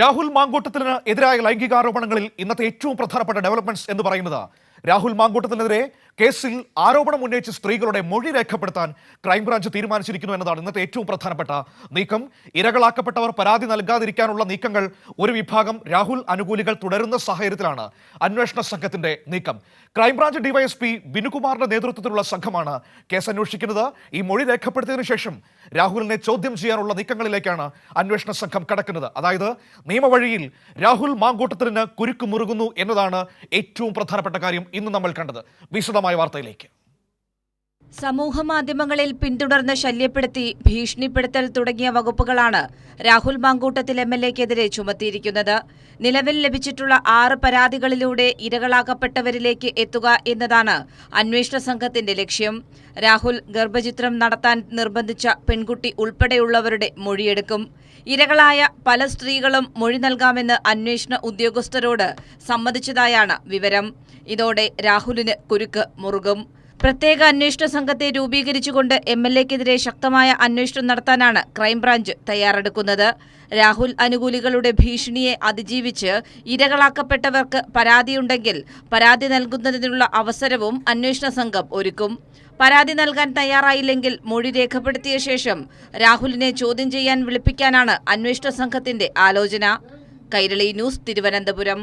രാഹുൽ മാങ്കൂട്ടത്തിന് എതിരായ ലൈംഗികാരോപണങ്ങളിൽ ഇന്നത്തെ ഏറ്റവും പ്രധാനപ്പെട്ട ഡെവലപ്മെന്റ്സ് എന്ന് പറയുന്നത് രാഹുൽ മാങ്കൂട്ടത്തിനെതിരെ കേസിൽ ആരോപണം ഉന്നയിച്ച സ്ത്രീകളുടെ മൊഴി രേഖപ്പെടുത്താൻ ക്രൈംബ്രാഞ്ച് തീരുമാനിച്ചിരിക്കുന്നു എന്നതാണ് ഇന്നത്തെ ഏറ്റവും പ്രധാനപ്പെട്ട നീക്കം. ഇരകളാക്കപ്പെട്ടവർ പരാതി നൽകാതിരിക്കാനുള്ള നീക്കങ്ങൾ ഒരു വിഭാഗം രാഹുൽ അനുകൂലികൾ തുടരുന്ന സാഹചര്യത്തിലാണ് അന്വേഷണ സംഘത്തിന്റെ നീക്കം. ക്രൈംബ്രാഞ്ച് ഡിവൈഎസ്പി ബിനുകുമാറിന്റെ നേതൃത്വത്തിലുള്ള സംഘമാണ് കേസ് അന്വേഷിക്കുന്നത്. ഈ മൊഴി രേഖപ്പെടുത്തിയതിനു ശേഷം രാഹുലിനെ ചോദ്യം ചെയ്യാനുള്ള നീക്കങ്ങളിലേക്കാണ് അന്വേഷണ സംഘം കടക്കുന്നത്. അതായത് നിയമവഴിയിൽ രാഹുൽ മാങ്കൂട്ടത്തിന് കുരുക്ക് മുറുകുന്നു എന്നതാണ് ഏറ്റവും പ്രധാനപ്പെട്ട കാര്യം ഇന്ന് നമ്മൾ കണ്ടത്. വിശദമായ വാർത്തയിലേക്ക്. സമൂഹ മാധ്യമങ്ങളിൽ പിന്തുടർന്ന് ശല്യപ്പെടുത്തി ഭീഷണിപ്പെടുത്തൽ തുടങ്ങിയ വകുപ്പുകളാണ് രാഹുൽ മാങ്കൂട്ടത്തിൽ MLA-ക്കെതിരെ ചുമത്തിയിരിക്കുന്നത്. നിലവിൽ ലഭിച്ചിട്ടുള്ള 6 പരാതികളിലൂടെ ഇരകളാക്കപ്പെട്ടവരിലേക്ക് എത്തുക എന്നതാണ് അന്വേഷണ സംഘത്തിന്റെ ലക്ഷ്യം. രാഹുൽ ഗർഭചിത്രം നടത്താൻ നിർബന്ധിച്ച പെൺകുട്ടി ഉൾപ്പെടെയുള്ളവരുടെ മൊഴിയെടുക്കും. ഇരകളായ പല സ്ത്രീകളും മൊഴി നൽകാമെന്ന് അന്വേഷണ ഉദ്യോഗസ്ഥരോട് സമ്മതിച്ചതായാണ് വിവരം. ഇതോടെ രാഹുലിന് കുരുക്ക് മുറുകും. പ്രത്യേക അന്വേഷണ സംഘത്തെ രൂപീകരിച്ചുകൊണ്ട് MLA-ക്കെതിരെ ശക്തമായ അന്വേഷണം നടത്താനാണ് ക്രൈംബ്രാഞ്ച് തയ്യാറെടുക്കുന്നത്. രാഹുൽ അനുകൂലികളുടെ ഭീഷണിയെ അതിജീവിച്ച് ഇരകളാക്കപ്പെട്ടവർക്ക് പരാതിയുണ്ടെങ്കിൽ പരാതി നൽകുന്നതിനുള്ള അവസരവും അന്വേഷണ സംഘം ഒരുക്കും. പരാതി നൽകാൻ തയ്യാറായില്ലെങ്കിൽ മൊഴി രേഖപ്പെടുത്തിയ ശേഷം രാഹുലിനെ ചോദ്യം ചെയ്യാൻ വിളിപ്പിക്കാനാണ് അന്വേഷണ സംഘത്തിന്റെ ആലോചന. കൈരളി ന്യൂസ്, തിരുവനന്തപുരം.